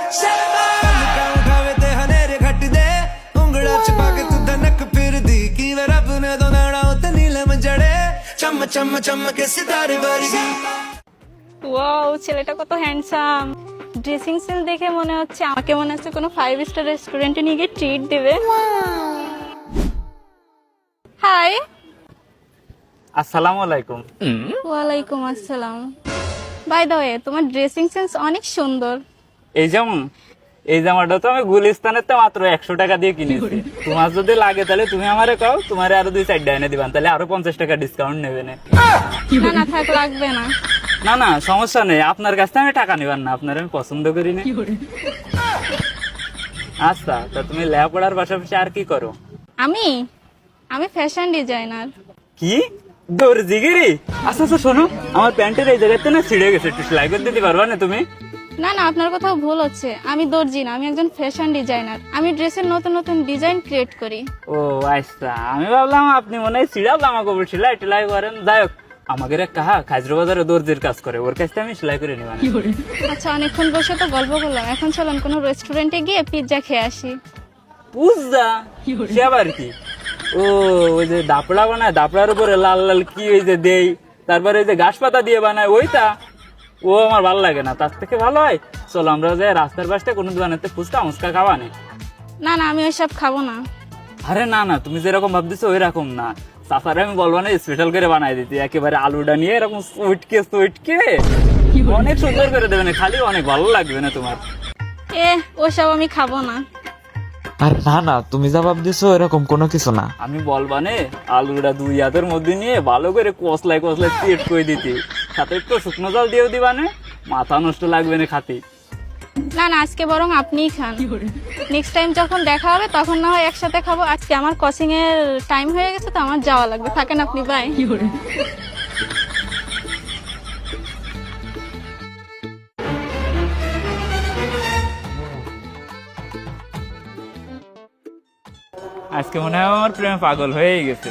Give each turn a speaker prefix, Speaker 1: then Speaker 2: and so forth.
Speaker 1: ਉਠਾਵੇ ਤੇ ਹਨੇਰੇ ਘਟ ਦੇ ਉਂਗਲਾਂ ਚ ਪਾ ਕੇ ਤੂੰ ਧਨਕ ਫਿਰਦੀ ਕਿਵੇਂ ਰੱਬ ਨੇ ਦੋਨਾਣਾ ਉਤੇ ਨੀਲਮ ਜੜੇ ਚਮ ਚਮ ਚਮ ਕੇ ਸਿਤਾਰੇ ਵਰਗੀ।
Speaker 2: ওয়াও, ছেলেটা কত হ্যান্ডসাম। ড্রেসিং সেন্স দেখে মনে হচ্ছে আমাকে মনে হচ্ছে কোনো 5 স্টার রেস্টুরেন্টে নিয়ে গিয়ে ট্রিট দেবে। হাই।
Speaker 3: আসসালামু আলাইকুম।
Speaker 2: ওয়ালাইকুম আসসালাম। বাই দ্য ওয়ে, তোমার ড্রেসিং সেন্স অনেক সুন্দর।
Speaker 3: এই যেমন এই জামাটা তো আমি গুলিস্তানের তো মাত্র 100 টাকা দিয়ে কিনেছি। তোমার যদি লাগে তাহলে তুমি আমারে কও, তোমারে আরো 2-4টা এনে দিবান, তাহলে আরো 50 টাকা ডিসকাউন্ট নেবে না।
Speaker 2: না না থাক, লাগবে না।
Speaker 3: না না সমস্যা নেই, আপনার কাছ থেকে আমি টাকা নিবান না, আপনার আমি পছন্দ করি না। আচ্ছা, তা তুমি লেখাপড়ার পাশাপাশি আর কি করো?
Speaker 2: আমি আমি ফ্যাশন ডিজাইনার।
Speaker 3: কি দর্জিগিরি? আচ্ছা আচ্ছা শোনো, আমার প্যান্টের এই জায়গাতে না ছিঁড়ে গেছে, একটু সেলাই করে দিতে পারবা না তুমি?
Speaker 2: না না, আপনার কোথাও ভুল হচ্ছে। আমি দর্জি না, আমি একজন ফ্যাশন ডিজাইনার। আমি ড্রেসের নতুন নতুন ডিজাইন ক্রিয়েট করি।
Speaker 3: ও আচ্ছা, আমি ভাবলাম আপনি মনে হয় ছিঁড়া জামা কাপড় সেলাই টেলাই করেন। যাই হোক, আমাদের এক কাহা খাজরো বাজারে দর্জির কাজ করে, ওর কাছ থেকে আমি সেলাই করে নিব।
Speaker 2: আচ্ছা, অনেকক্ষণ বসে তো গল্প করলাম, এখন চলুন কোনো রেস্টুরেন্টে গিয়ে পিৎজা খেয়ে আসি।
Speaker 3: বুঝা সে আবার কি? ও ওই যে দাপড়া বানায়, দাপড়ার উপরে লাল লাল কি ওই যে দেই, তারপরে ওই যে ঘাস পাতা দিয়ে বানায়, ওইটা ও আমার ভালো লাগে না। তার থেকে ভালো হয় চলো আমরা যাই রাস্তার পাশে কোনো দোকানেতে ফুচকা মুচকা খাওয়া নেই।
Speaker 2: না না, আমি ওইসব খাবো না।
Speaker 3: আরে না না, তুমি যেরকম ভাবতেছো ওই রকম না। সাফারে আমি বলবো না, স্পেশাল করে বানাই দিতে, একেবারে আলুটা নিয়ে এরকম সুইটকে অনেক সুন্দর করে দেবে না, খালি অনেক ভালো লাগবে না তোমার।
Speaker 2: ওসব আমি খাবো না।
Speaker 4: আর না না, তুমি যা ভাবতেছো এরকম কোনো কিছু না।
Speaker 3: আমি বলবানে আলুটা 2 হাতের মধ্যে নিয়ে ভালো করে কসলাই কসলাই সেট করে দিতে, সাথে একটু শুকনো জল দিয়ে দিবানে, মাথা নষ্ট লাগবে না খাতে।
Speaker 2: না না, আজকে বরং আপনিই খান। নেক্সট টাইম যখন দেখা হবে তখন না হয় একসাথে খাবো। আজকে আমার কোচিং এর টাইম হয়ে গেছে, তো আমার যাওয়া লাগবে। থাকেন আপনি, বাই।
Speaker 3: আজকে মনে হয় আমার প্রেমে পাগল হয়ে গেছে।